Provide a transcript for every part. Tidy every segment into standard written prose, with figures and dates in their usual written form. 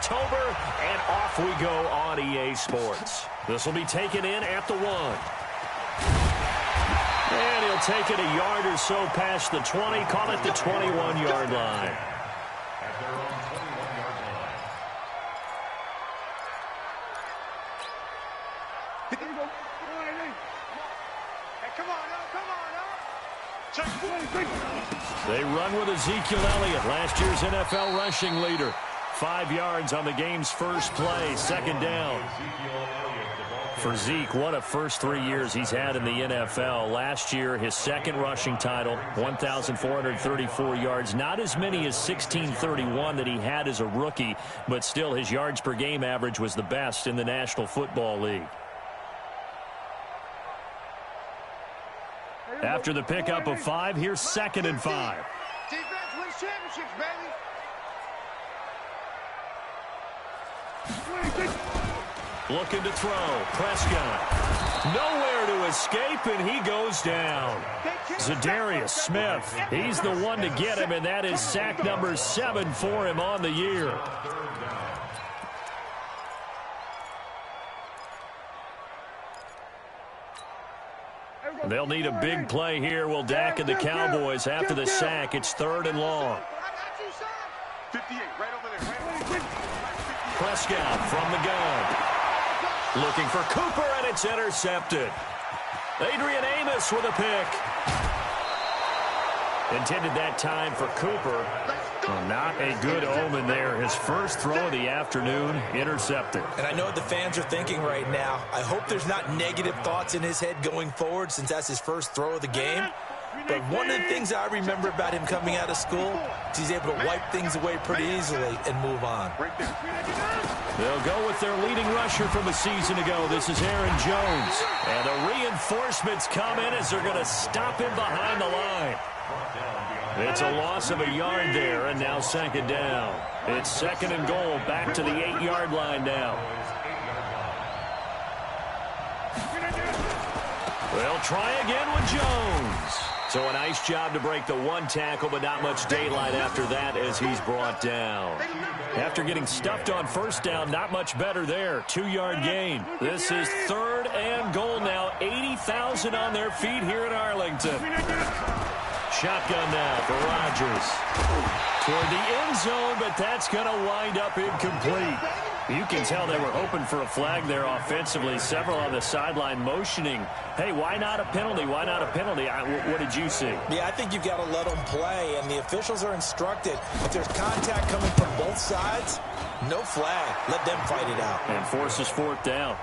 October, and off we go on EA Sports. This will be taken in at the 1. And he'll take it a yard or so past the 20, call it the 21-yard line. They run with Ezekiel Elliott, last year's NFL rushing leader. 5 yards on the game's first play, second down. For Zeke, what a first 3 years he's had in the NFL. Last year, his second rushing title, 1,434 yards. Not as many as 1,631 that he had as a rookie, but still his yards per game average was the best in the National Football League. After the pickup of 5, here's 2nd and 5. Defense wins championships, baby. Looking to throw. Prescott. Nowhere to escape, and he goes down. Zadarius Smith. He's the one to get him, and that is sack number 7 for him on the year. They'll need a big play here. Will Dak and the Cowboys after the sack. It's 3rd and long. 58, right over there. Prescott from the gun. Looking for Cooper, and it's intercepted. Adrian Amos with a pick. Intended that time for Cooper. Well, not a good omen there. His first throw of the afternoon, intercepted. And I know what the fans are thinking right now. I hope there's not negative thoughts in his head going forward since that's his first throw of the game. But one of the things I remember about him coming out of school is he's able to wipe things away pretty easily and move on. They'll go with their leading rusher from a season ago. This is Aaron Jones. And the reinforcements come in as they're going to stop him behind the line. It's a loss of a yard there, and now 2nd down. It's 2nd and goal, back to the 8-yard line now. They'll try again with Jones. So a nice job to break the 1 tackle, but not much daylight after that as he's brought down. After getting stuffed on first down, not much better there. 2-yard gain. This is 3rd and goal now. 80,000 on their feet here in Arlington. Shotgun now for Rodgers. Toward the end zone, but that's going to wind up incomplete. You can tell they were hoping for a flag there offensively. Several on the sideline motioning. Hey, why not a penalty? Why not a penalty? What did you see? Yeah, I think you've got to let them play, and the officials are instructed. If there's contact coming from both sides, no flag. Let them fight it out. And forces 4th down.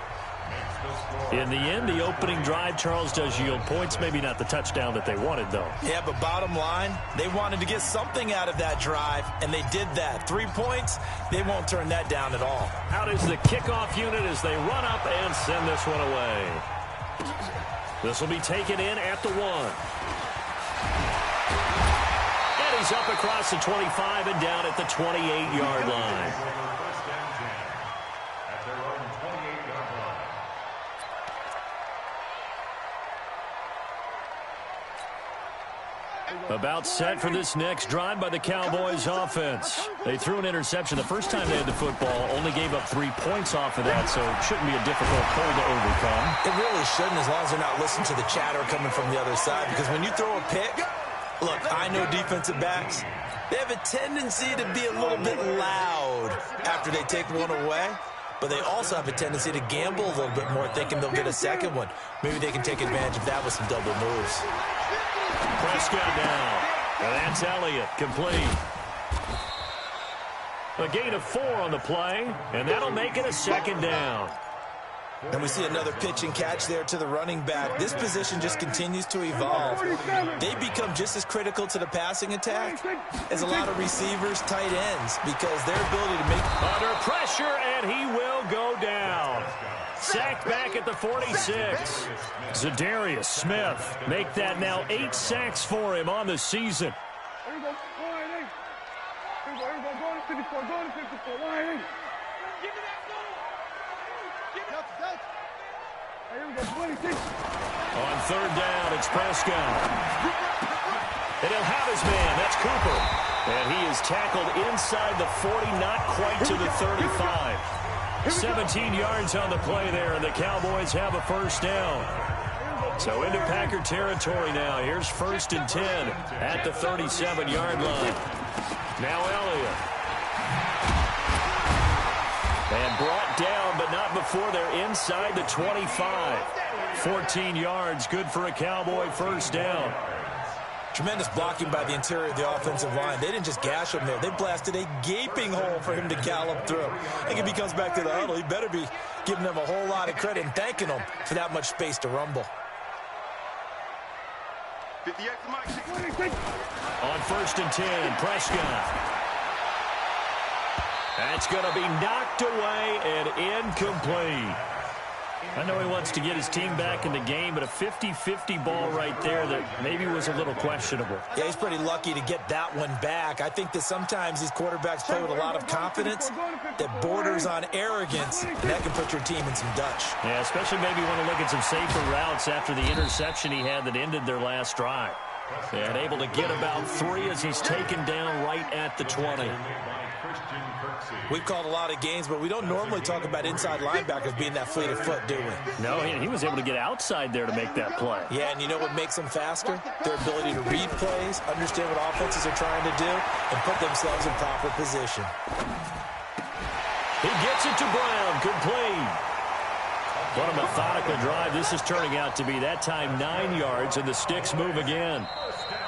In the end, the opening drive, Charles, does yield points. Maybe not the touchdown that they wanted, though. Yeah, but bottom line, they wanted to get something out of that drive, and they did that. 3 points, they won't turn that down at all. Out is the kickoff unit as they run up and send this one away. This will be taken in at the 1. And he's up across the 25 and down at the 28-yard line. About set for this next drive by the Cowboys offense. They threw an interception the first time they had the football, only gave up 3 points off of that, so it shouldn't be a difficult hole to overcome. It really shouldn't, as long as they're not listening to the chatter coming from the other side, because when you throw a pick, look, I know defensive backs, they have a tendency to be a little bit loud after they take one away, but they also have a tendency to gamble a little bit more, thinking they'll get a second one. Maybe they can take advantage of that with some double moves. Prescott down. And that's Elliott, complete. A gain of 4 on the play, and that'll make it a 2nd down. And we see another pitch and catch there to the running back. This position just continues to evolve. They become just as critical to the passing attack as a lot of receivers, tight ends, because their ability to make... Under pressure, and he will go down. Sacked back at the 46. Zadarius Smith make that now 8 sacks for him on the season. On 3rd down, it's Prescott. And he'll have his man. That's Cooper. And he is tackled inside the 40, not quite to the 35. 17 yards on the play there, and the Cowboys have a first down. So into Packer territory now. Here's 1st and 10 at the 37-yard line. Now Elliott. And brought down, but not before they're inside the 25. 14 yards, good for a Cowboy first down. Tremendous blocking by the interior of the offensive line. They didn't just gash him there. They blasted a gaping hole for him to gallop through. I think if he comes back to the huddle, he better be giving them a whole lot of credit and thanking them for that much space to rumble. 58 to Mike. On 1st and 10, Prescott. That's going to be knocked away and incomplete. I know he wants to get his team back in the game, but a 50-50 ball right there that maybe was a little questionable. Yeah, he's pretty lucky to get that one back. I think that sometimes these quarterbacks play with a lot of confidence that borders on arrogance, and that can put your team in some Dutch. Yeah, especially maybe want to look at some safer routes after the interception he had that ended their last drive. And able to get about 3 as he's taken down right at the 20. We've called a lot of games, but we don't normally talk about inside linebackers being that fleet of foot, do we? No, he was able to get outside there to make that play. Yeah, and you know what makes them faster? Their ability to read plays, understand what offenses are trying to do, and put themselves in proper position. He gets it to Brown, complete. What a methodical drive this is turning out to be. That time 9 yards, and the sticks move again.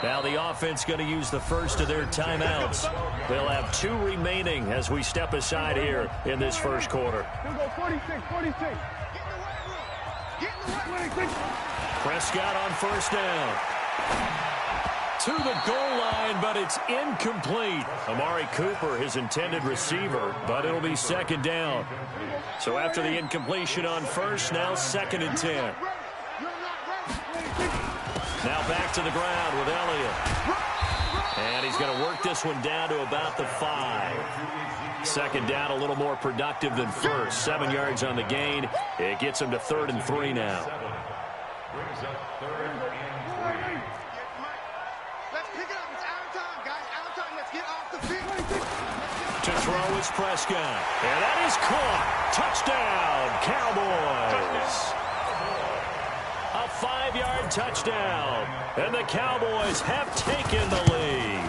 Now the offense going to use the first of their timeouts. They'll have 2 remaining as we step aside here in this first quarter. Prescott on 1st down. To the goal line, but it's incomplete. Amari Cooper, his intended receiver, but it'll be 2nd down. So after the incompletion on 1st, now 2nd and 10. Now back to the ground with Elliott. And he's going to work this one down to about the 5. 2nd down, a little more productive than 1st. 7 yards on the gain. It gets him to 3rd and 3 now. Let's pick it up. It's out of time, guys. Out of time. Let's get off the field. To throw is Prescott. And that is caught. Touchdown, Cowboys. A 5-yard touchdown. And the Cowboys have taken the lead.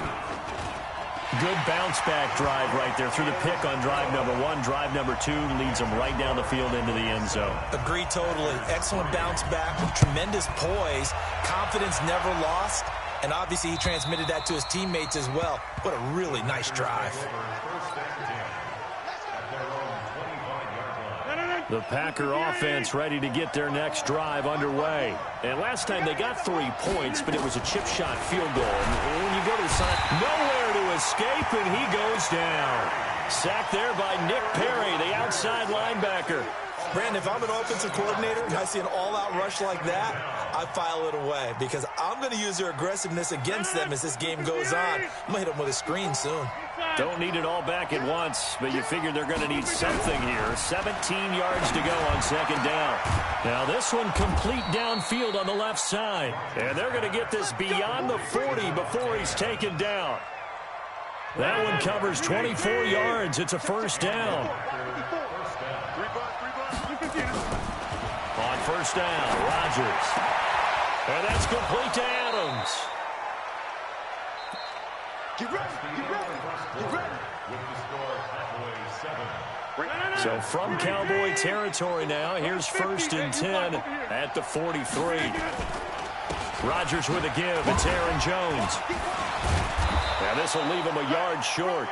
Good bounce-back drive right there through the pick on drive number 1. Drive number 2 leads them right down the field into the end zone. Agree totally. Excellent bounce back with tremendous poise. Confidence never lost. And obviously he transmitted that to his teammates as well. What a really nice drive. The Packer offense ready to get their next drive underway. And last time they got 3 points, but it was a chip shot field goal. And when you go to the side, nowhere to escape, and he goes down. Sacked there by Nick Perry, the outside linebacker. Brandon, if I'm an offensive coordinator and I see an all-out rush like that, I file it away because I'm going to use their aggressiveness against them as this game goes on. I'm going to hit them with a screen soon. Don't need it all back at once, but you figure they're going to need something here. 17 yards to go on 2nd down. Now this one complete downfield on the left side. And they're going to get this beyond the 40 before he's taken down. That one covers 24 yards. It's a 1st down. On 1st down, Rodgers. And that's complete to Adams. So from Cowboy territory now, here's 1st and 10 at the 43. Rodgers with a give. It's Aaron Jones. Now this will leave him a yard short.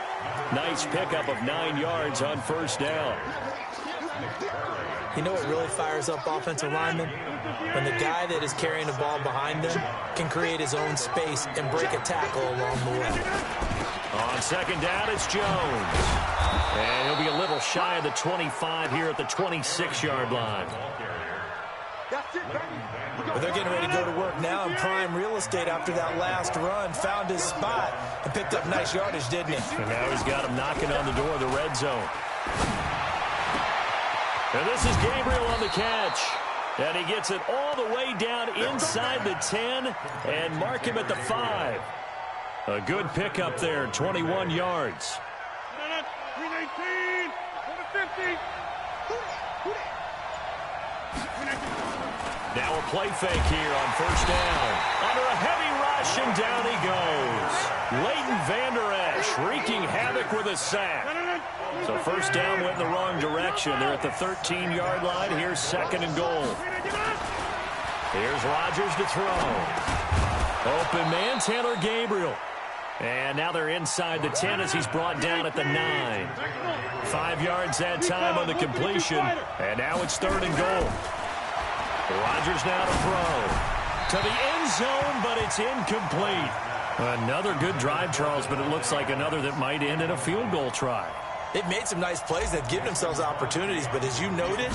Nice pickup of 9 yards on 1st down. You know what really fires up offensive linemen? When the guy that is carrying the ball behind them can create his own space and break a tackle along the way. On 2nd down, it's Jones. And he'll be a little shy of the 25 here at the 26-yard line. But they're getting ready to go to work now in prime real estate after that last run. Found his spot and picked up nice yardage, didn't he? And now he's got him knocking on the door of the red zone. And this is Gabriel on the catch. And he gets it all the way down inside the 10 and mark him at the 5. A good pickup there, 21 yards. Now a play fake here on first down. Under a heavy rush, and down he goes. Leighton Vander Esch wreaking havoc with a sack. So first down went in the wrong direction. They're at the 13-yard line. Here's second and goal. Here's Rodgers to throw. Open man, Taylor Gabriel. And now they're inside the 10 as he's brought down at the 9. 5 yards that time on the completion. And now it's third and goal. Rodgers now to throw. To the end zone, but it's incomplete. Another good drive, Charles, but it looks like another that might end in a field goal try. They've made some nice plays. They've given themselves opportunities, but as you noted,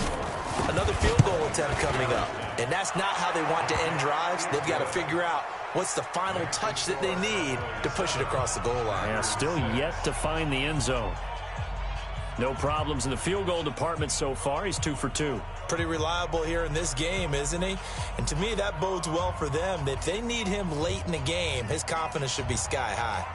another field goal attempt coming up. And that's not how they want to end drives. They've got to figure out what's the final touch that they need to push it across the goal line. Yeah, still yet to find the end zone. No problems in the field goal department so far. He's 2 for 2. Pretty reliable here in this game, isn't he? And to me, that bodes well for them. If they need him late in the game, his confidence should be sky high.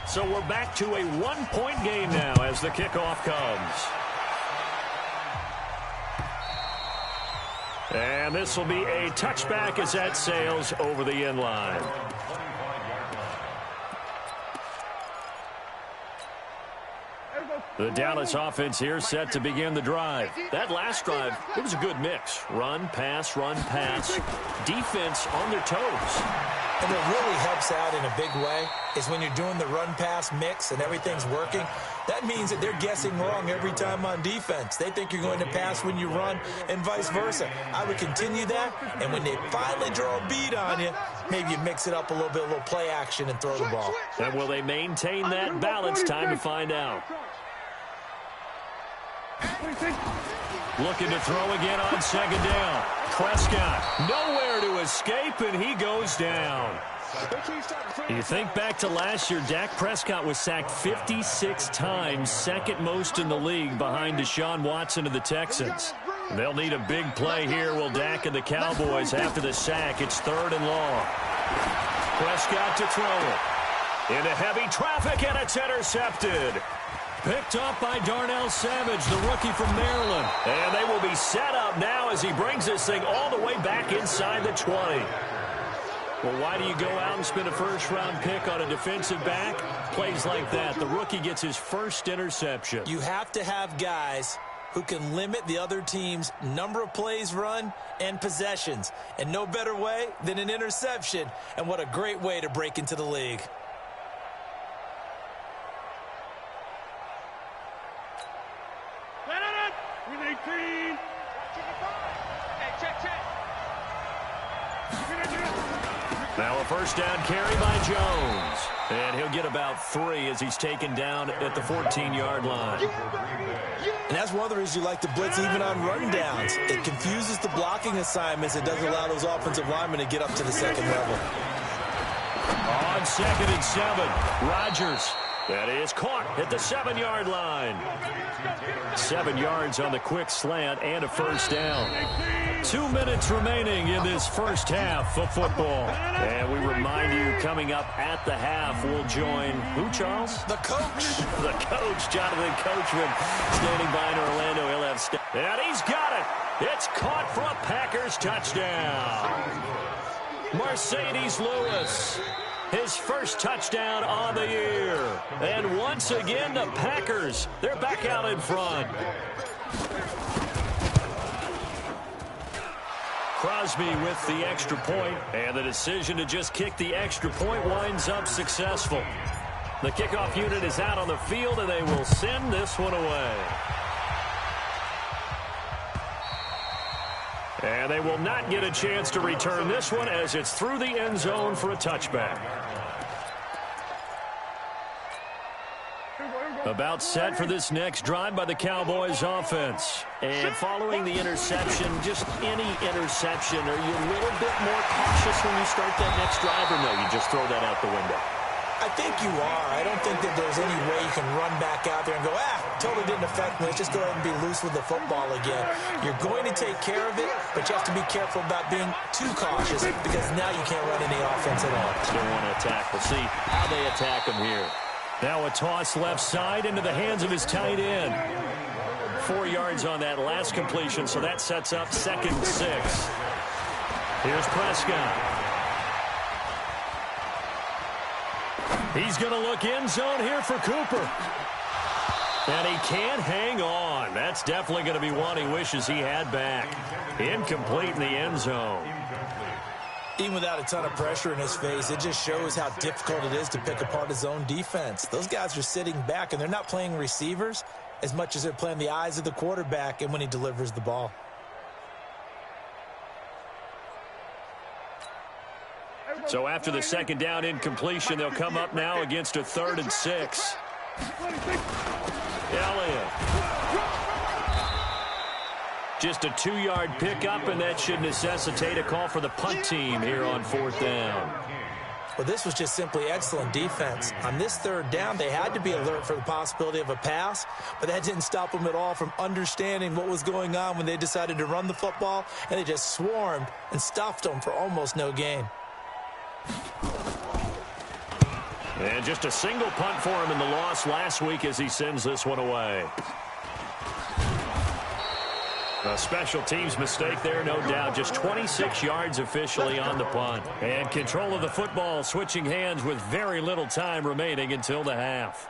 So we're back to a one-point game now as the kickoff comes. And this will be a touchback as that sails over the end line. The Dallas offense here set to begin the drive. That last drive, it was a good mix. Run, pass, defense on their toes. And what really helps out in a big way is when you're doing the run-pass mix and everything's working, that means that they're guessing wrong every time on defense. They think you're going to pass when you run and vice versa. I would continue that, and when they finally draw a beat on you, maybe you mix it up a little play action and throw the ball. And will they maintain that balance? Time to find out. Looking to throw again on second down. Prescott nowhere to escape, and he goes down. You think back to last year, Dak Prescott was sacked 56 times, second most in the league behind Deshaun Watson of the Texans. They'll need a big play here, will Dak and the Cowboys after the sack. It's third and long. Prescott to throw it. Into heavy traffic, and it's intercepted. Picked up by Darnell Savage, the rookie from Maryland. And they will be set up now as he brings this thing all the way back inside the 20. Well, why do you go out and spend a first-round pick on a defensive back? Plays like that. The rookie gets his first interception. You have to have guys who can limit the other team's number of plays run and possessions. And no better way than an interception. And what a great way to break into the league. Now a first down carry by Jones. And he'll get about 3 as he's taken down at the 14-yard line. And that's one of the reasons you like to blitz even on rundowns. It confuses the blocking assignments. It doesn't allow those offensive linemen to get up to the second level. On 2nd and 7, Rodgers. That is caught at the 7-yard line. 7 yards on the quick slant and a first down. 2 minutes remaining in this first half of football. And we remind you, coming up at the half, we'll join who, Charles? The coach. The coach, Jonathan Coachman, standing by in Orlando. He'll have and he's got it. It's caught for a Packers touchdown. Mercedes Lewis. His first touchdown on the year. And once again, the Packers, they're back out in front. Crosby with the extra point, and the decision to just kick the extra point winds up successful. The kickoff unit is out on the field, and they will send this one away. And they will not get a chance to return this one as it's through the end zone for a touchback. About set for this next drive by the Cowboys offense. And following the interception, just any interception, are you a little bit more cautious when you start that next drive, or no, you just throw that out the window? I think you are. I don't think that there's any way you can run back out there and go, totally didn't affect me. Let's just go ahead and be loose with the football again. You're going to take care of it, but you have to be careful about being too cautious because now you can't run any offense at all. Still want to attack. We'll see how they attack him here. Now a toss left side into the hands of his tight end. 4 yards on that last completion, so that sets up 2nd and 6. Here's Prescott. He's going to look end zone here for Cooper. And he can't hang on. That's definitely going to be one he wishes he had back. Incomplete in the end zone. Even without a ton of pressure in his face, it just shows how difficult it is to pick apart his own defense. Those guys are sitting back, and they're not playing receivers as much as they're playing the eyes of the quarterback and when he delivers the ball. So after the 2nd down incompletion, they'll come up now against a 3rd and 6. Elliott. Just a 2-yard pickup, and that should necessitate a call for the punt team here on 4th down. Well, this was just simply excellent defense. On this 3rd down, they had to be alert for the possibility of a pass, but that didn't stop them at all from understanding what was going on when they decided to run the football, and they just swarmed and stuffed them for almost no gain. And just a single punt for him in the loss last week as he sends this one away. A special teams mistake there, no doubt. Just 26 yards officially on the punt. And control of the football switching hands with very little time remaining until the half.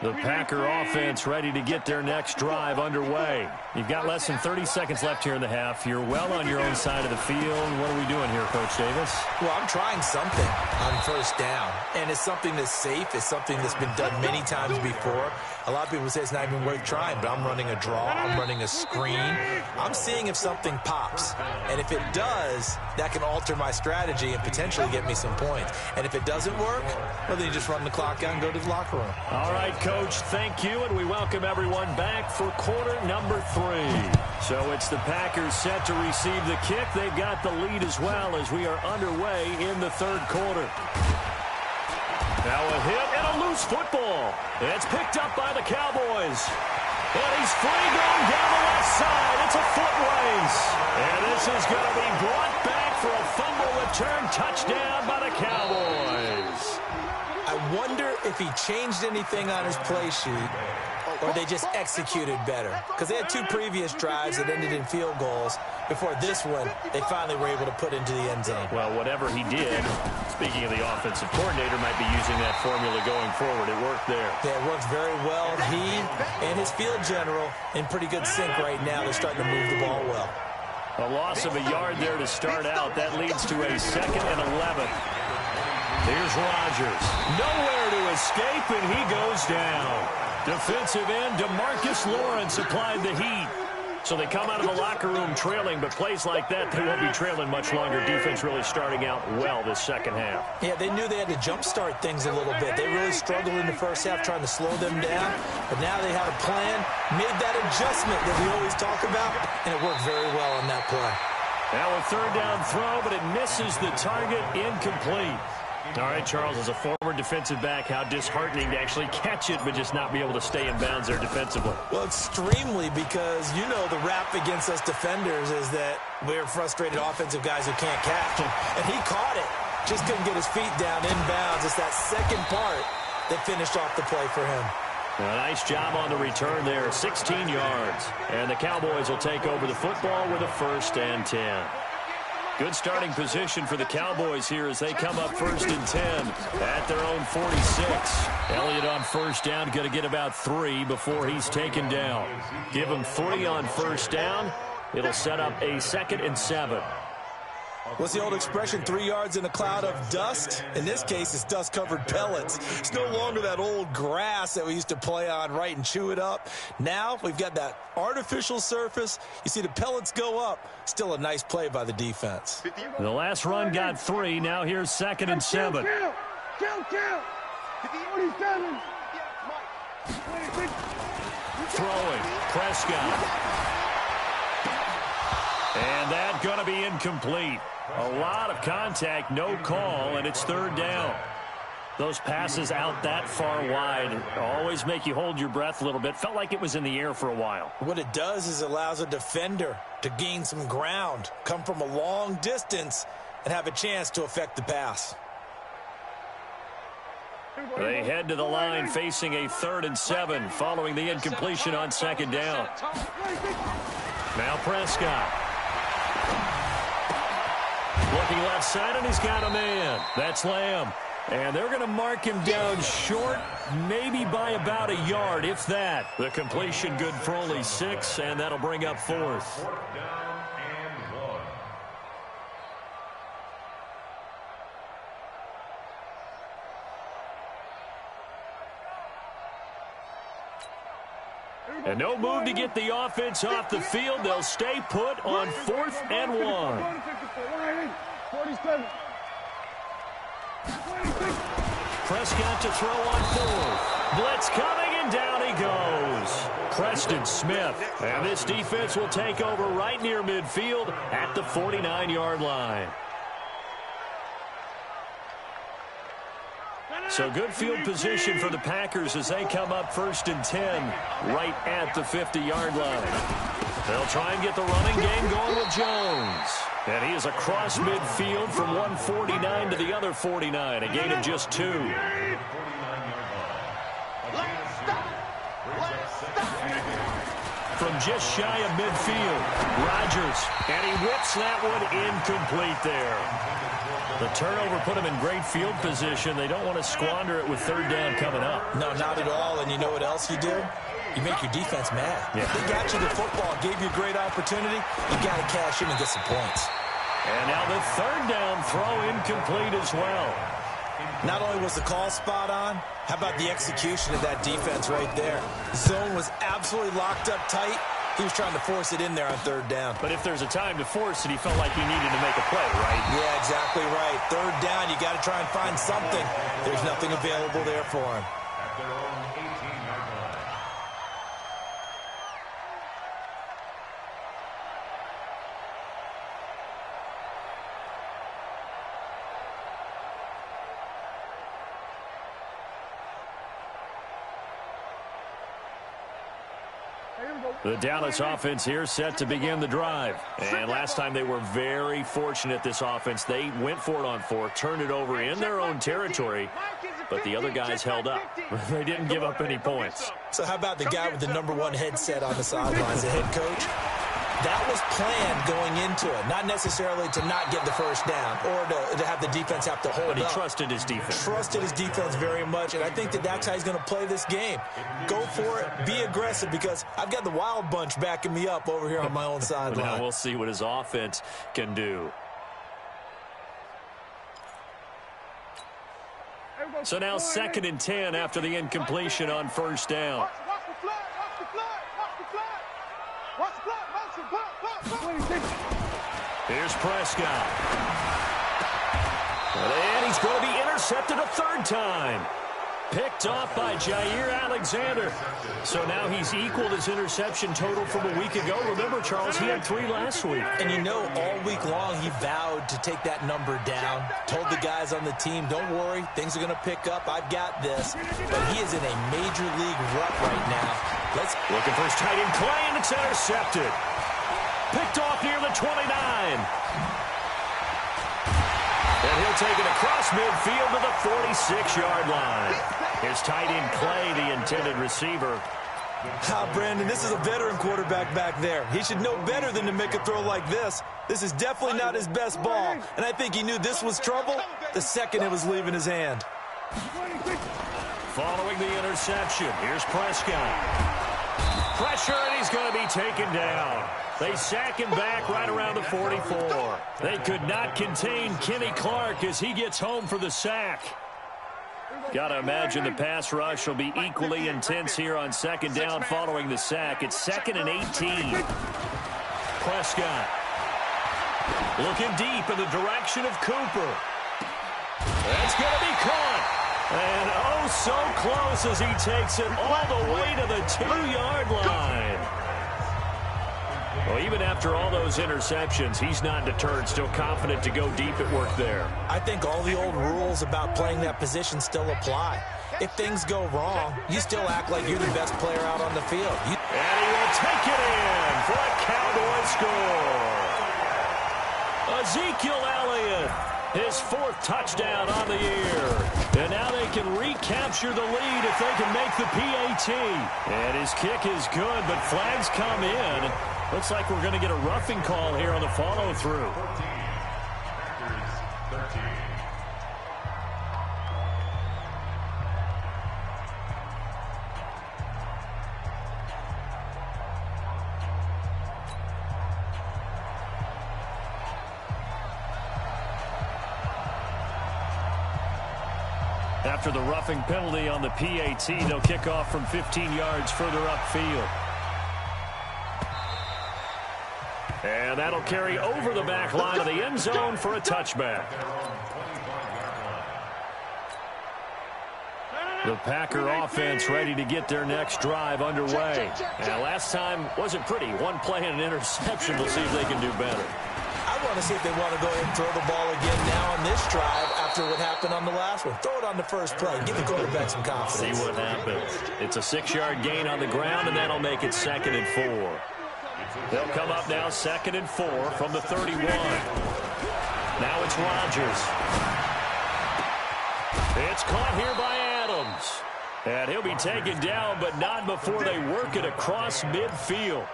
The Packer offense ready to get their next drive underway. You've got less than 30 seconds left here in the half. You're well on your own side of the field. What are we doing here, Coach Davis? Well, I'm trying something on 1st down, and it's something that's safe. It's something that's been done many times before. A lot of people say it's not even worth trying, but I'm running a draw. I'm running a screen. I'm seeing if something pops, and if it does, that can alter my strategy and potentially get me some points. And if it doesn't work, well, then you just run the clock out and go to the locker room. All right, Coach, thank you, and we welcome everyone back for quarter number 3. So it's the Packers set to receive the kick. They've got the lead as well as we are underway in the 3rd quarter. Now a hit and a loose football. It's picked up by the Cowboys. And he's free going down the left side. It's a foot race. And this is going to be brought back for a fumble return touchdown by the Cowboys. I wonder if he changed anything on his play sheet or they just executed better. Because they had 2 previous drives that ended in field goals. Before this one, they finally were able to put into the end zone. Well, whatever he did, speaking of the offensive coordinator, might be using that formula going forward. It worked there. Yeah, it worked very well. He and his field general in pretty good sync right now. They're starting to move the ball well. A loss of a yard there to start out. That leads to a 2nd and 11. Here's Rodgers. Nowhere to escape, and he goes down. Defensive end DeMarcus Lawrence applied the heat. So they come out of the locker room trailing, but plays like that, they won't be trailing much longer. Defense really starting out well this 2nd half. Yeah, they knew they had to jumpstart things a little bit. They really struggled in the 1st half trying to slow them down, but now they had a plan, made that adjustment that we always talk about, and it worked very well on that play. Now a 3rd down throw, but it misses the target, incomplete. All right, Charles, as a former defensive back, how disheartening to actually catch it but just not be able to stay in bounds there defensively. Well, extremely, because you know the rap against us defenders is that we're frustrated offensive guys who can't catch. And he caught it. Just couldn't get his feet down in bounds. It's that second part that finished off the play for him. A nice job on the return there, 16 yards. And the Cowboys will take over the football with a 1st and 10. Good starting position for the Cowboys here as they come up 1st and 10 at their own 46. Elliott on 1st down, going to get about 3 before he's taken down. Give him 3 on 1st down. It'll set up a 2nd and 7. What's the old expression, 3 yards in a cloud of dust? In this case, it's dust-covered pellets. It's no longer that old grass that we used to play on, right, and chew it up. Now we've got that artificial surface. You see the pellets go up. Still a nice play by the defense. The last run got 3. Now here's 2nd and 7. Throwing. Prescott. And that's going to be incomplete. A lot of contact, no call, and it's 3rd down. Those passes out that far wide always make you hold your breath a little bit. Felt like it was in the air for a while. What it does is it allows a defender to gain some ground, come from a long distance, and have a chance to affect the pass. They head to the line facing a 3rd and 7 following the incompletion on 2nd down. Now Prescott. Looking left side, and he's got a man. That's Lamb. And they're going to mark him down short, maybe by about a yard, if that. The completion good for only 6, and that'll bring up 4th. And no move to get the offense off the field. They'll stay put on 4th and 1. Prescott to throw on 4th. Blitz coming, and down he goes. Preston Smith. And this defense will take over right near midfield at the 49-yard line. So good field position for the Packers as they come up 1st and 10 right at the 50-yard line. They'll try and get the running game going with Jones. And he is across midfield from 149 to the other 49, a gain of just 2. From just shy of midfield, Rodgers, and he whips that one incomplete there. The turnover put him in great field position. They don't want to squander it with 3rd down coming up. No, not at all. And you know what else you do? You make your defense mad. Yeah. They got you the football, gave you a great opportunity. You got to cash in and get some points. And now the 3rd down throw incomplete as well. Not only was the call spot on, how about the execution of that defense right there? Zone was absolutely locked up tight. He was trying to force it in there on 3rd down. But if there's a time to force it, he felt like he needed to make a play, right? Yeah, exactly right. 3rd down, you got to try and find something. There's nothing available there for him. The Dallas offense here set to begin the drive. And last time they were very fortunate, this offense. They went for it on 4th, turned it over in their own territory, but the other guys held up. They didn't give up any points. So how about the guy with the #1 headset on the sidelines, the head coach? That was planned going into it, not necessarily to not get the 1st down or to have the defense have to hold up. But he trusted his defense. Trusted his defense very much, and I think that's how he's going to play this game. Go for it, be aggressive, because I've got the wild bunch backing me up over here on my own sideline. Now we'll see what his offense can do. So now 2nd and 10 after the incompletion on 1st down. Watch the flag, watch the flag, watch the flag. Watch the flag, Here's Prescott. And he's going to be intercepted a 3rd time. Picked off by Jair Alexander. So now he's equaled his interception total from a week ago. Remember, Charles, he had 3 last week. And you know, all week long he vowed to take that number down. Told the guys on the team, don't worry, things are going to pick up. I've got this. But he is in a major league rut right now. Looking for his tight end, Clay, and it's intercepted. Picked off near the 29. And he'll take it across midfield to the 46-yard line. His tight end, Clay, the intended receiver. Brandon, this is a veteran quarterback back there. He should know better than to make a throw like this. This is definitely not his best ball. And I think he knew this was trouble the second it was leaving his hand. Following the interception, here's Prescott. Pressure, and he's going to be taken down. They sack him back right around the 44. They could not contain Kenny Clark as he gets home for the sack. Got to imagine the pass rush will be equally intense here on 2nd down following the sack. It's 2nd and 18. Prescott looking deep in the direction of Cooper. That's going to be caught. And oh, so close as he takes it all the way to the 2-yard line. Well, even after all those interceptions, he's not deterred, still confident to go deep at work there. I think all the old rules about playing that position still apply. If things go wrong, you still act like you're the best player out on the field. And he will take it in for a Cowboy score. Ezekiel Elliott, his 4th touchdown on the year. And now they can recapture the lead if they can make the PAT. And his kick is good, but flags come in. Looks like we're going to get a roughing call here on the follow-through. After the roughing penalty on the PAT, they'll kick off from 15 yards further upfield. And that'll carry over the back line of the end zone for a touchback. The Packer offense ready to get their next drive underway. And last time wasn't pretty. One play and an interception. We'll see if they can do better. I want to see if they want to go ahead and throw the ball again now on this drive after what happened on the last one. Throw it on the first play. Give the quarterback some confidence. See what happens. It's a 6-yard gain on the ground, and that'll make it 2nd and 4. They'll come up now 2nd and 4 from the 31. Now it's Rodgers. It's caught here by Adams. And he'll be taken down, but not before they work it across midfield.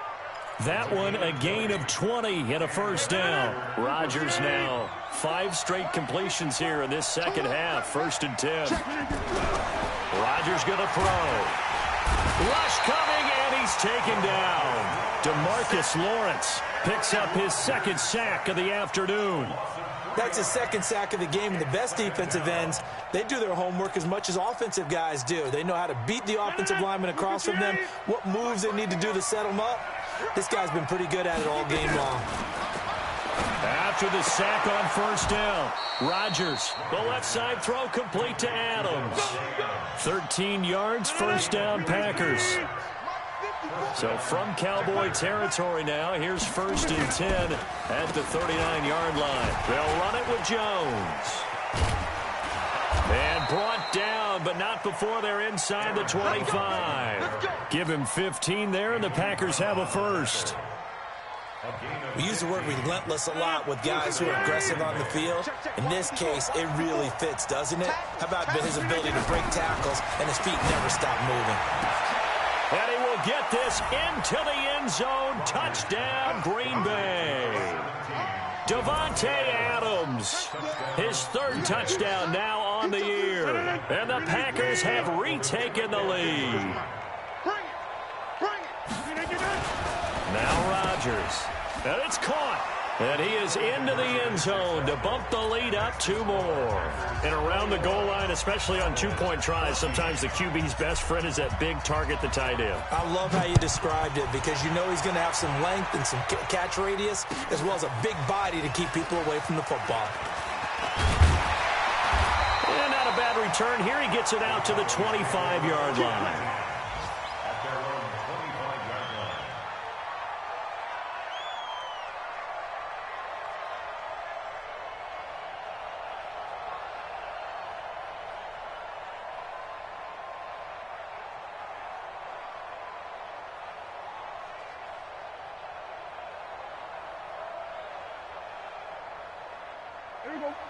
That one a gain of 20 and a first down. Rodgers now 5 straight completions here in this second half. 1st and 10. Rodgers going to throw. Rush coming, and he's taken down. DeMarcus Lawrence picks up his 2nd sack of the afternoon. That's his 2nd sack of the game. And the best defensive ends, they do their homework as much as offensive guys do. They know how to beat the offensive lineman across from them, what moves they need to do to set them up. This guy's been pretty good at it all game long. After the sack on 1st down, Rodgers, the left side throw complete to Adams. 13 yards, 1st down Packers. So from Cowboy territory now, here's 1st and 10 at the 39-yard line. They'll run it with Jones. And brought down, but not before they're inside the 25. Give him 15 there, and the Packers have a first. We use the word relentless a lot with guys who are aggressive on the field. In this case, it really fits, doesn't it? How about his ability to break tackles and his feet never stop moving? And he will get this into the end zone. Touchdown, Green Bay. Davante Adams, his 3rd touchdown now on the year. And the Packers have retaken the lead. Now Rodgers. And it's caught. And he is into the end zone to bump the lead up 2 more. And around the goal line, especially on 2-point tries, sometimes the QB's best friend is that big target, the tight end. I love how you described it because you know he's going to have some length and some catch radius as well as a big body to keep people away from the football. And not a bad return here. He gets it out to the 25-yard line.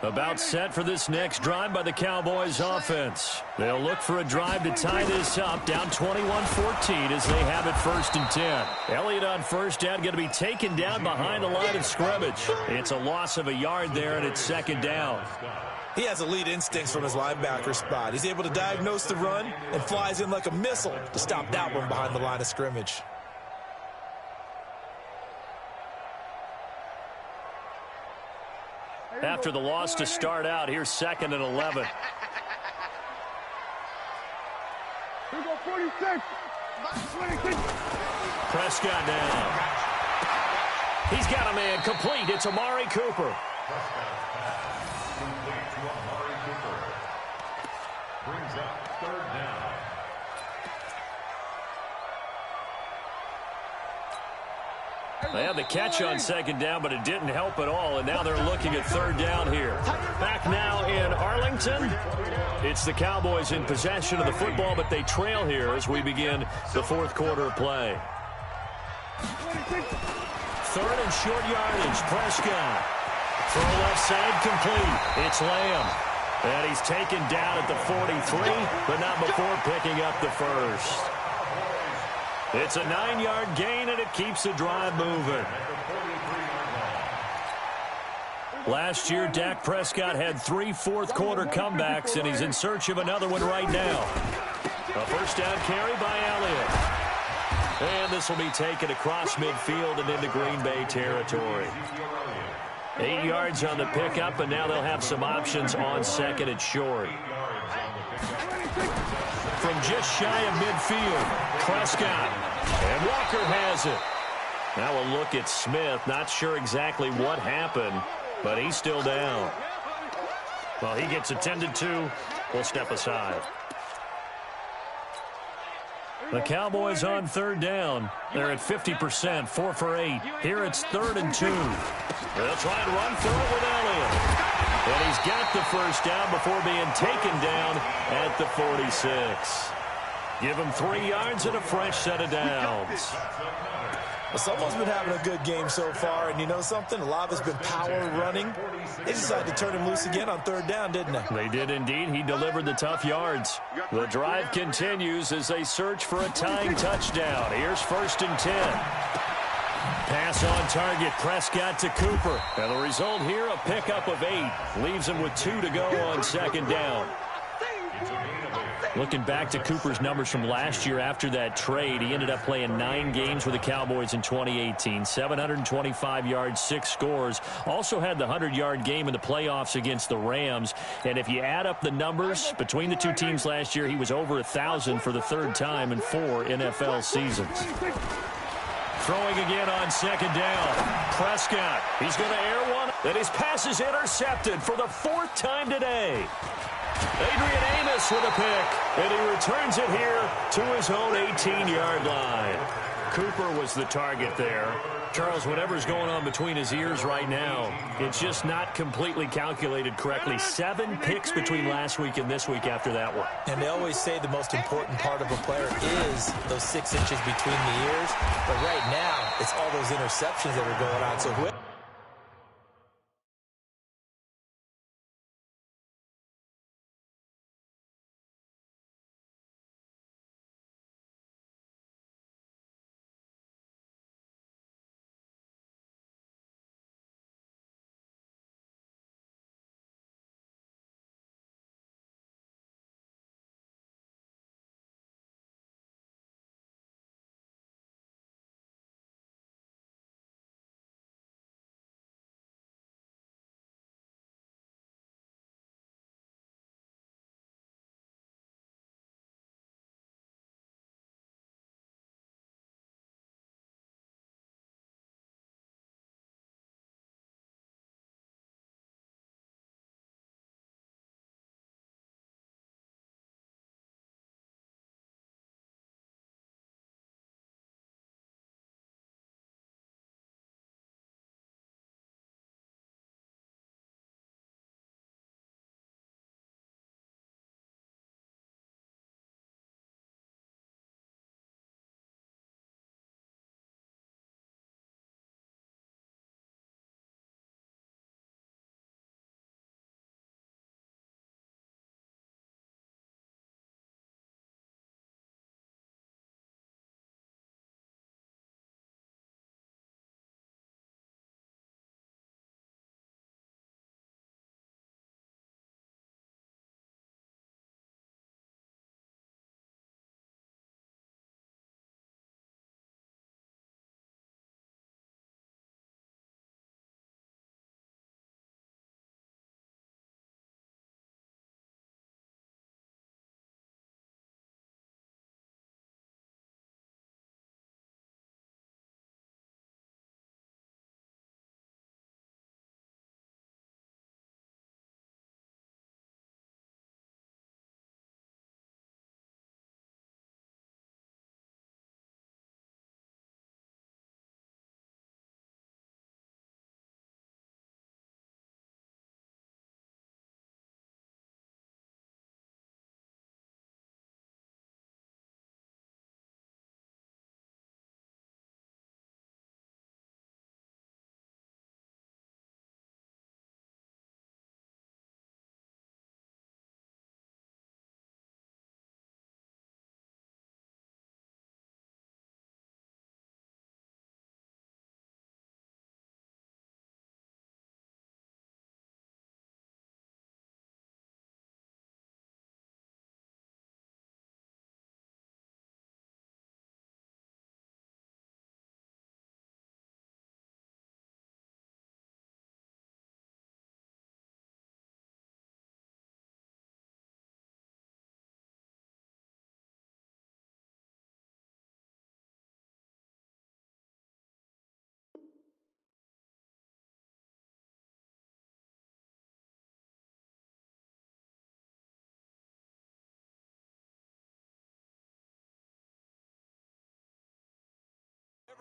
About set for this next drive by the Cowboys offense. They'll look for a drive to tie this up, down 21-14 as they have it 1st and 10. Elliott on 1st down, going to be taken down behind the line of scrimmage. It's a loss of a yard there, and it's 2nd down. He has elite instincts from his linebacker spot. He's able to diagnose the run and flies in like a missile to stop that one behind the line of scrimmage. After the loss to start out, here's 2nd and 11. Here we go, 46. 26. Prescott now. He's got a man complete. It's Amari Cooper. Complete to Amari Cooper. Brings up 3rd down. They had the catch on second down, but it didn't help at all, and now they're looking at third down here. Back now in Arlington. It's the Cowboys in possession of the football, but they trail here as we begin the fourth quarter of play. Third and short yardage, Prescott. Throw left side complete. It's Lamb. And he's taken down at the 43, but not before picking up the first. It's a 9-yard gain, and it keeps the drive moving. Last year, Dak Prescott had 3 fourth-quarter comebacks, and he's in search of another one right now. A first down carry by Elliott. And this will be taken across midfield and into Green Bay territory. 8 yards on the pickup, and now they'll have some options on second and short. From just shy of midfield, Prescott. And Walker has it. Now a look at Smith. Not sure exactly what happened, but he's still down. Well, he gets attended to. We'll step aside. The Cowboys on third down. They're at 50%, 4 for 8. Here it's 3rd and 2. They'll try and run for it with Elliott. And he's got the first down before being taken down at the 46. Give him 3 yards and a fresh set of downs. Well, someone's been having a good game so far, and you know something? A lot of it's been power running. They decided to turn him loose again on third down, didn't they? They did indeed. He delivered the tough yards. The drive continues as they search for a tying touchdown. Here's 1st and 10. Pass on target, Prescott to Cooper. And the result here, a pickup of 8. Leaves him with 2 to go on second down. Looking back to Cooper's numbers from last year after that trade, he ended up playing 9 games with the Cowboys in 2018. 725 yards, 6 scores. Also had the 100-yard game in the playoffs against the Rams. And if you add up the numbers between the two teams last year, he was over 1,000 for the 3rd time in 4 NFL seasons. Throwing again on second down. Prescott, he's going to air one. And his pass is intercepted for the 4th time today. Adrian Amos with a pick, and he returns it here to his own 18-yard line. Cooper was the target there. Charles, whatever's going on between his ears right now, it's just not completely calculated correctly. 7 picks between last week and this week after that one. And they always say the most important part of a player is those 6 inches between the ears. But right now, it's all those interceptions that are going on. So whoever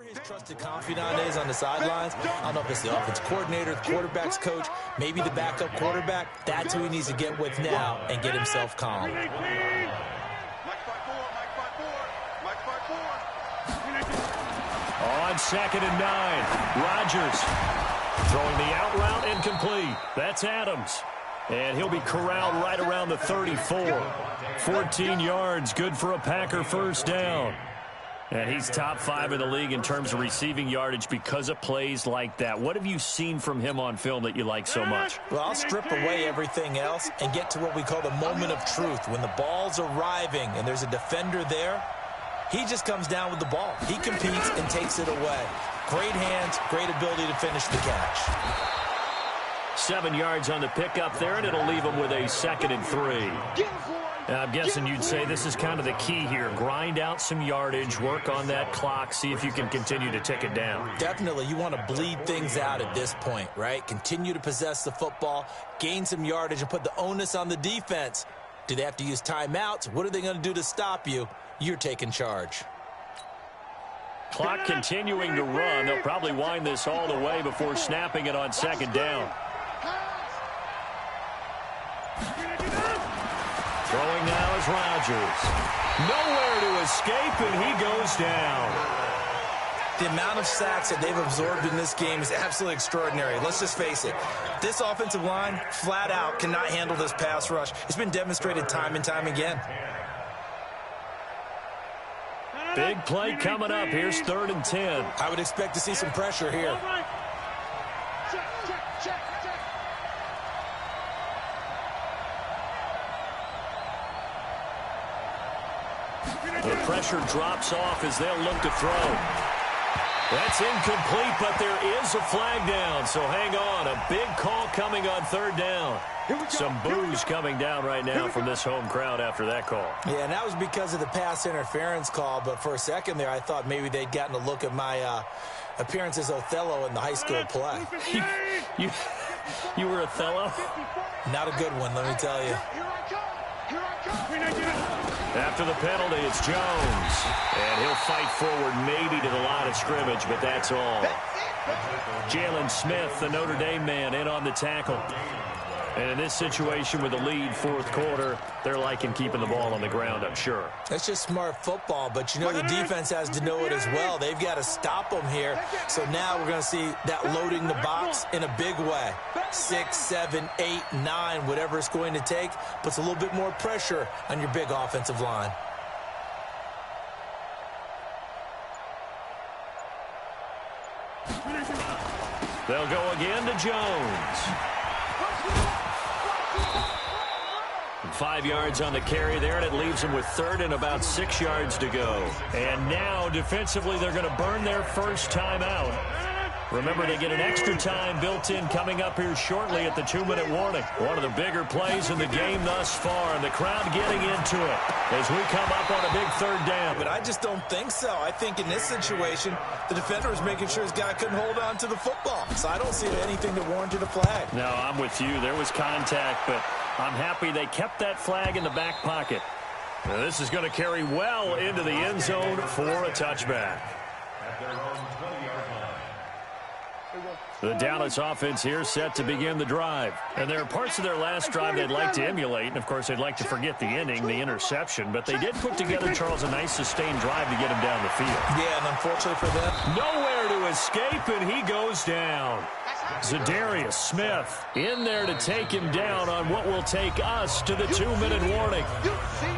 His trusted confidant is on the sidelines. I don't know if it's the offense coordinator, the quarterback's coach, maybe the backup quarterback. That's who he needs to get with now and get himself calm. On 2nd and 9, Rodgers throwing the out route incomplete. That's Adams. And he'll be corralled right around the 34. 14 yards, good for a Packer first down. And he's top 5 in the league in terms of receiving yardage because of plays like that. What have you seen from him on film that you like so much? Well, I'll strip away everything else and get to what we call the moment of truth. When the ball's arriving and there's a defender there, he just comes down with the ball. He competes and takes it away. Great hands, great ability to finish the catch. 7 yards on the pickup there, and it'll leave him with a 2nd and 3. I'm guessing you'd say this is kind of the key here. Grind out some yardage, work on that clock, see if you can continue to tick it down. Definitely. You want to bleed things out at this point, right? Continue to possess the football, gain some yardage, and put the onus on the defense. Do they have to use timeouts? What are they going to do to stop you? You're taking charge. Clock continuing to run. They'll probably wind this all the way before snapping it on 2nd down. Throwing now is Rodgers. Nowhere to escape, and he goes down. The amount of sacks that they've absorbed in this game is absolutely extraordinary. Let's just face it. This offensive line, flat out, cannot handle this pass rush. It's been demonstrated time and time again. Big play coming up. Here's 3rd and 10. I would expect to see some pressure here. The pressure drops off as they'll look to throw. That's incomplete, but there is a flag down, so hang on. A big call coming on 3rd down. Some boos coming down right now from this home crowd after that call. Yeah, and that was because of the pass interference call, but for a second there I thought maybe they'd gotten a look at my appearance as Othello in the high school play. You were Othello? Not a good one, let me tell you. After the penalty, it's Jones. And he'll fight forward maybe to the line of scrimmage, but that's all. Jalen Smith, the Notre Dame man, in on the tackle. And in this situation with the lead 4th quarter, they're liking keeping the ball on the ground, I'm sure. That's just smart football, but you know the defense has to know it as well. They've got to stop them here. So now we're going to see that loading the box in a big way. 6, 7, 8, 9, whatever it's going to take, puts a little bit more pressure on your big offensive line. They'll go again to Jones. 5 yards on the carry there, and it leaves them with 3rd and about 6 yards to go. And now, defensively, they're going to burn their first timeout. Remember, they get an extra time built in coming up here shortly at the 2-minute warning. One of the bigger plays in the game thus far, and the crowd getting into it as we come up on a big 3rd down. But I just don't think so. I think in this situation, the defender was making sure his guy couldn't hold on to the football. So I don't see anything that warranted a flag. No, I'm with you. There was contact, but I'm happy they kept that flag in the back pocket. Now, this is going to carry well into the end zone for a touchback. The Dallas offense here set to begin the drive. And there are parts of their last drive they'd like to emulate. And, of course, they'd like to forget the inning, the interception. But they did put together, Charles, a nice sustained drive to get him down the field. Yeah, and unfortunately for them, nowhere to escape, and he goes down. Zadarius Smith in there to take him down on what will take us to the 2-minute warning.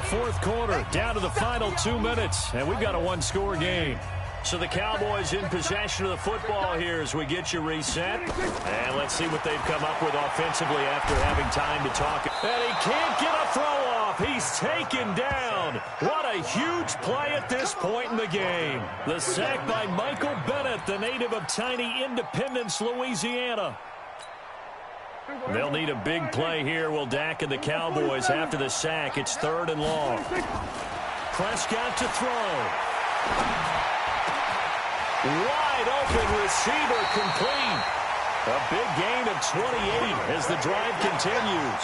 4th quarter, down to the final 2 minutes, and we've got a 1-score game. So the Cowboys in possession of the football here as we get you reset. And let's see what they've come up with offensively after having time to talk. And he can't get a throw off. He's taken down. What a huge play at this point in the game. The sack by Michael Bennett, the native of tiny Independence, Louisiana. They'll need a big play here, will Dak and the Cowboys after the sack. It's 3rd and long. Prescott to throw. Wide open receiver complete. A big gain of 28 as the drive continues.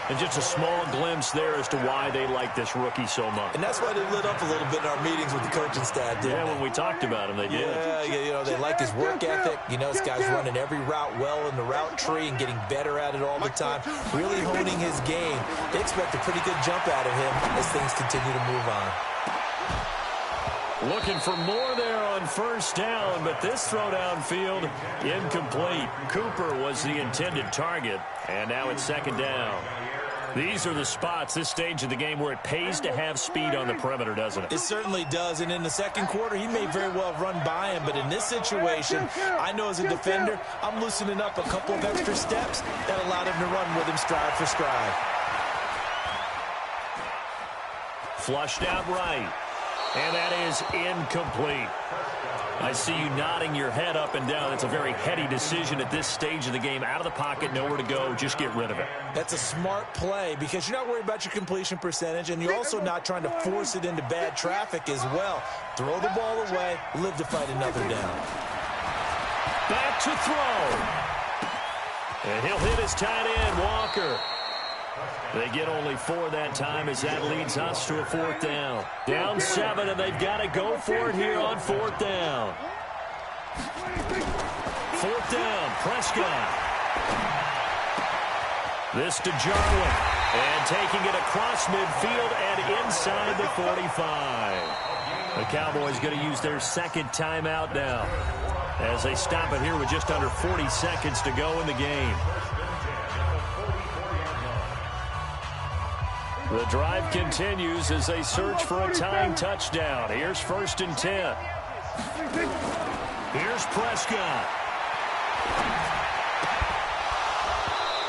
And just a small glimpse there as to why they like this rookie so much. And that's why they lit up a little bit in our meetings with the coaching staff, didn't they? When we talked about him, they did. Yeah, they like his work ethic. This guy's running every route well in the route tree and getting better at it all the time, really honing his game. They expect a pretty good jump out of him as things continue to move on. Looking for more there on first down, but this throw downfield incomplete. Cooper was the intended target, and now it's second down. These are the spots, this stage of the game, where it pays to have speed on the perimeter, doesn't it? It certainly does, and in the second quarter, he may very well have run by him, but in this situation, I know as a defender, I'm loosening up a couple of extra steps that allowed him to run with him stride for stride. Flushed out right. And that is incomplete. I see you nodding your head up and down. It's a very heady decision at this stage of the game. Out of the pocket, nowhere to go. Just get rid of it. That's a smart play because you're not worried about your completion percentage, and you're also not trying to force it into bad traffic as well. Throw the ball away, live to fight another down. Back to throw. And he'll hit his tight end, Walker. They get only 4 that time as that leads us to a fourth down. Down 7, and they've got to go for it here on fourth down. Fourth down, Prescott. This to Jarwin. And taking it across midfield and inside the 45. The Cowboys going to use their second timeout now as they stop it here with just under 40 seconds to go in the game. The drive continues as they search for a tying touchdown. Here's 1st and 10. Here's Prescott.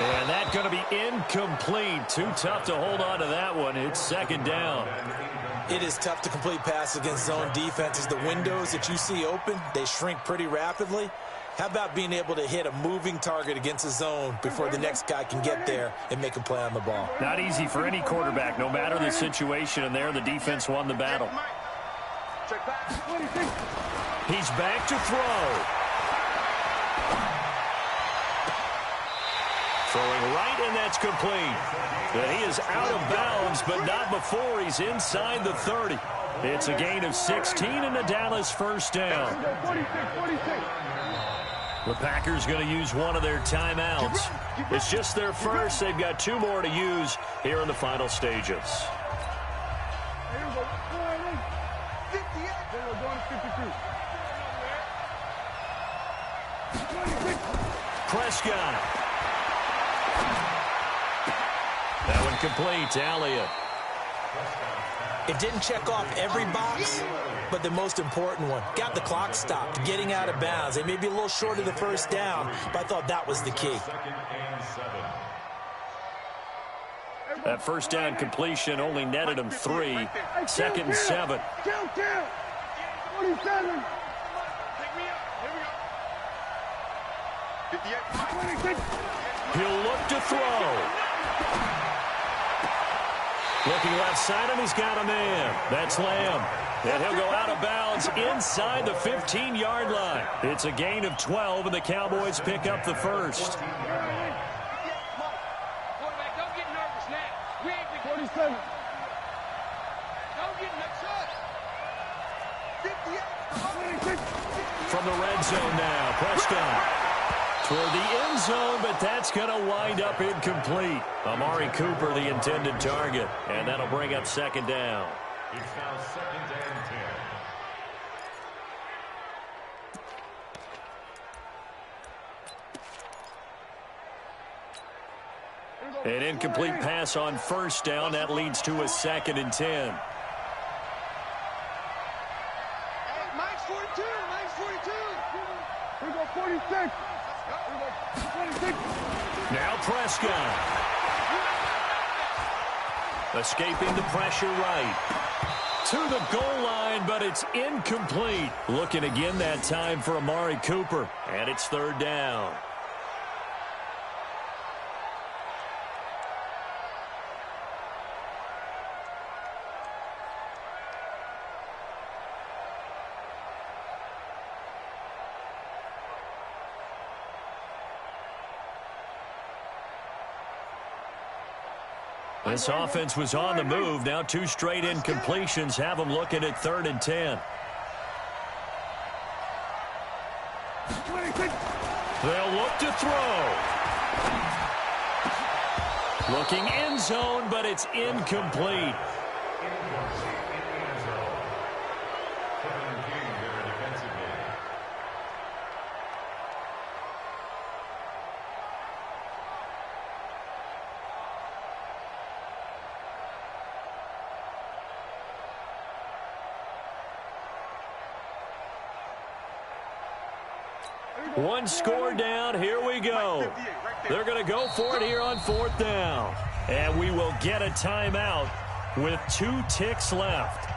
And that's going to be incomplete. Too tough to hold on to that one. It's second down. It is tough to complete passes against zone defenses. The windows that you see open, they shrink pretty rapidly. How about being able to hit a moving target against a zone before the next guy can get there and make a play on the ball? Not easy for any quarterback, no matter the situation, and there the defense won the battle. He's back to throw. Throwing right, and that's complete. And he is out of bounds, but not before he's inside the 30. It's a gain of 16 and a Dallas first down. The Packers going to use one of their timeouts. It's just their first. They've got 2 more to use here in the final stages. Prescott. That one complete to Elliott. It didn't check off every box, but the most important one. Got the clock stopped, getting out of bounds. They may be a little short of the first down, but I thought that was the key. That first down completion only netted him 3. 2nd and 7. He'll look to throw. Looking left side, and he's got a man. That's Lamb. And he'll go out of bounds inside the 15-yard line. It's a gain of 12, and the Cowboys pick up the first. From the red zone now, Prescott. Toward the end zone, but that's going to wind up incomplete. Amari Cooper, the intended target, and that'll bring up second down. It's now 2nd and 10. An incomplete pass on first down. That leads to a 2nd and 10. Hey, Mike's 42. Mike's 42. We go 46. Now Prescott. Escaping the pressure right. To the goal line, but it's incomplete. Looking again that time for Amari Cooper. And it's 3rd down. This offense was on the move. Now 2 straight incompletions have them looking at 3rd and 10. They'll look to throw. Looking end zone, but it's incomplete. One score down. Here we go. They're going to go for it here on 4th down. And we will get a timeout with 2 ticks left.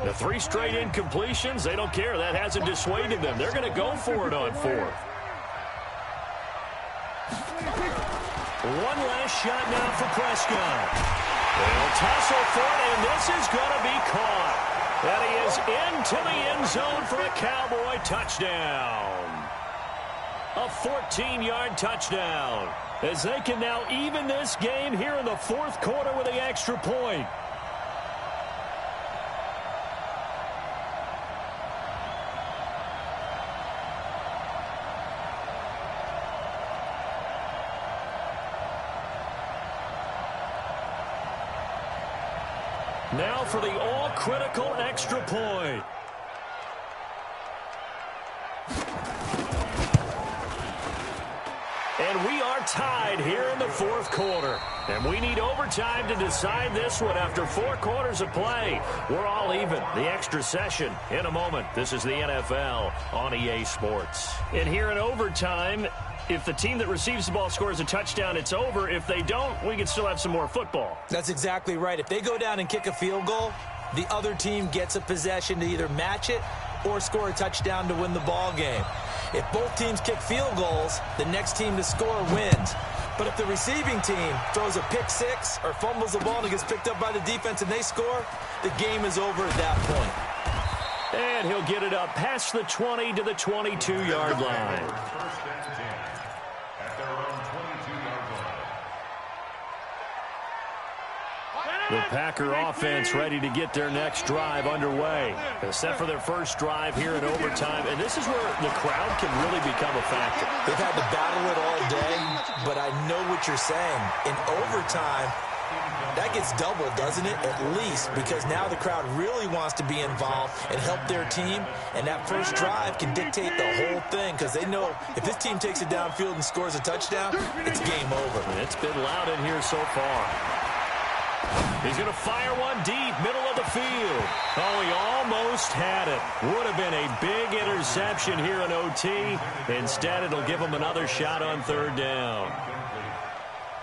The 3 straight incompletions, they don't care. That hasn't dissuaded them. They're going to go for it on 4th. One last shot now for Prescott. They'll tussle for it, and this is going to be caught. And he is into the end zone for a Cowboy touchdown. A 14-yard touchdown. As they can now even this game here in the 4th quarter with the extra point. Now for the all-critical extra point. And we are tied here in the 4th quarter. And we need overtime to decide this one after 4 quarters of play. We're all even. The extra session in a moment. This is the NFL on EA Sports. And here in overtime, if the team that receives the ball scores a touchdown, it's over. If they don't, we can still have some more football. That's exactly right. If they go down and kick a field goal, the other team gets a possession to either match it or score a touchdown to win the ball game. If both teams kick field goals, the next team to score wins. But if the receiving team throws a pick six or fumbles the ball and it gets picked up by the defense and they score, the game is over at that point. And he'll get it up past the 20 to the 22-yard line. The Packer offense ready to get their next drive underway. They're set for their first drive here in overtime. And this is where the crowd can really become a factor. They've had to battle it all day, but I know what you're saying. In overtime, that gets doubled, doesn't it? At least, because now the crowd really wants to be involved and help their team. And that first drive can dictate the whole thing because they know if this team takes it downfield and scores a touchdown, it's game over. It's been loud in here so far. He's going to fire one deep, middle of the field. Oh, he almost had it. Would have been a big interception here in OT. Instead, it'll give him another shot on 3rd down.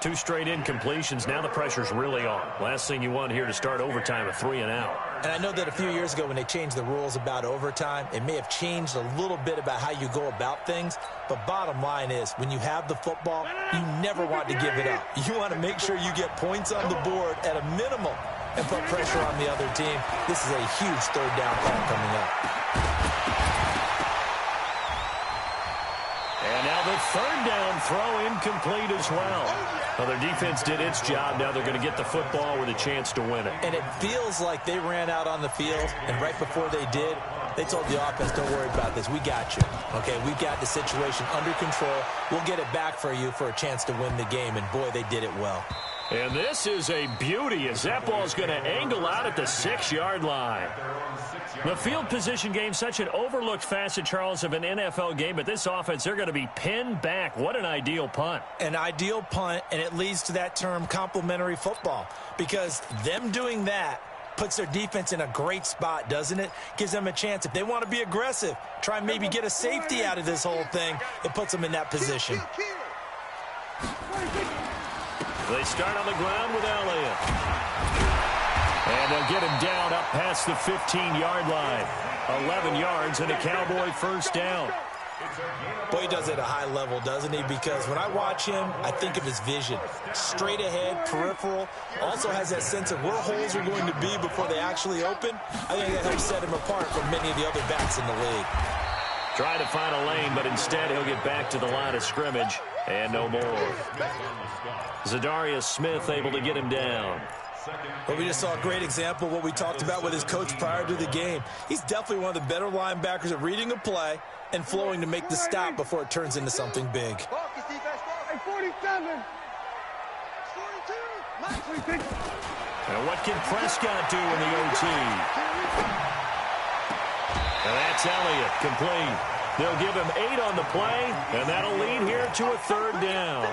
2 straight incompletions. Now the pressure's really on. Last thing you want here to start overtime, a 3 and out. And I know that a few years ago when they changed the rules about overtime, it may have changed a little bit about how you go about things. But bottom line is, when you have the football, you never want to give it up. You want to make sure you get points on the board at a minimum and put pressure on the other team. This is a huge 3rd down call coming up. And now the 3rd down throw incomplete as well. Well, their defense did its job. Now they're going to get the football with a chance to win it. And it feels like they ran out on the field, and right before they did, they told the offense, don't worry about this. We got you. Okay, we've got the situation under control. We'll get it back for you for a chance to win the game. And, boy, they did it well. And this is a beauty as that ball's going to angle out at the 6-yard line. The field position game, such an overlooked facet, Charles, of an NFL game. But this offense, they're going to be pinned back. What an ideal punt. An ideal punt, and it leads to that term complementary football. Because them doing that puts their defense in a great spot, doesn't it? Gives them a chance. If they want to be aggressive, try and maybe get a safety out of this whole thing, it puts them in that position. They start on the ground with Elliott. And they'll get him down up past the 15-yard line. 11 yards and a Cowboy 1st down. Boy, he does it at a high level, doesn't he? Because when I watch him, I think of his vision. Straight ahead, peripheral. Also has that sense of where holes are going to be before they actually open. I think that helps set him apart from many of the other backs in the league. Trying to find a lane, but instead he'll get back to the line of scrimmage, and no more. Zadarius Smith able to get him down. Well, we just saw a great example of what we talked about with his coach prior to the game. He's definitely one of the better linebackers at reading a play and flowing to make the stop before it turns into something big. Hey, 47. 42. And what can Prescott do in the OT? And that's Elliott, complete. They'll give him 8 on the play, and that'll lead here to a 3rd down.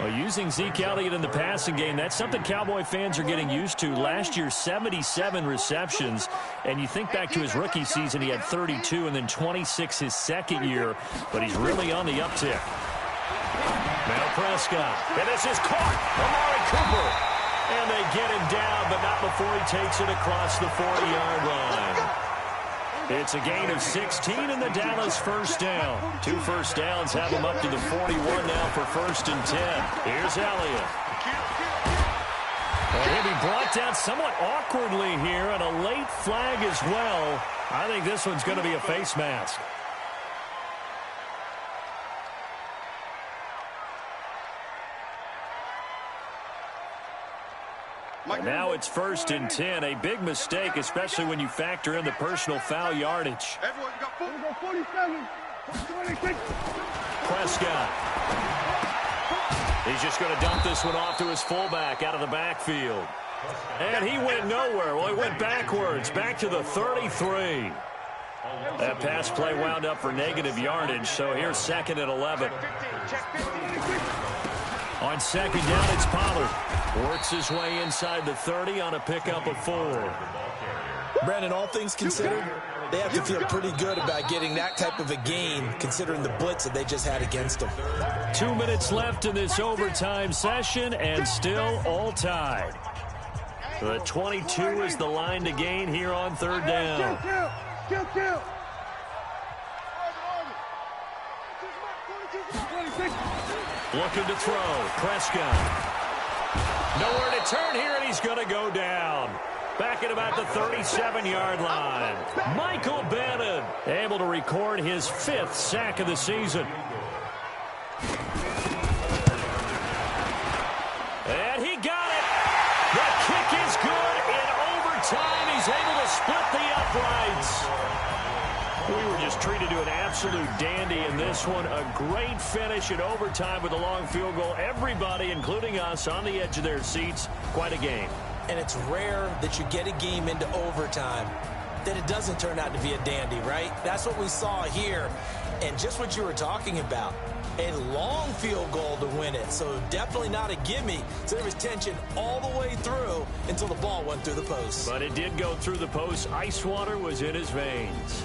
Well, using Zeke Elliott in the passing game, that's something Cowboy fans are getting used to. Last year, 77 receptions, and you think back to his rookie season, he had 32 and then 26 his second year, but he's really on the uptick. Now Prescott, and this is caught. Amari Cooper, and they get him down, but not before he takes it across the 40-yard line. It's a gain of 16 and the Dallas 1st down. 2 first downs have him up to the 41 now for 1st and 10. Here's Elliott. And he'll be brought down somewhat awkwardly here, and a late flag as well. I think this one's going to be a face mask. And now it's 1st and 10. A big mistake, especially when you factor in the personal foul yardage. Everyone got 47. 26. Prescott. He's just going to dump this one off to his fullback out of the backfield. And he went nowhere. Well, he went backwards, back to the 33. That pass play wound up for negative yardage, so here's 2nd and 11. On 2nd down, it's Pollard. Works his way inside the 30 on a pickup of 4. Brandon, all things considered, they have to feel pretty good about getting that type of a gain, considering the blitz that they just had against them. 2 minutes left in this overtime session, and still all tied. The 22 is the line to gain here on 3rd down. Kill. Looking to throw. Prescott. Nowhere to turn here, and he's going to go down. Back at about the 37-yard line. Michael Bannon able to record his 5th sack of the season. And he got it. The kick is good. In overtime, he's able to split the uprights. We were just treated to an absolute dandy in this one. A great finish in overtime with a long field goal. Everybody, including us, on the edge of their seats. Quite a game. And it's rare that you get a game into overtime that it doesn't turn out to be a dandy, right? That's what we saw here. And just what you were talking about, a long field goal to win it. So definitely not a gimme. So there was tension all the way through until the ball went through the post. But it did go through the post. Ice water was in his veins.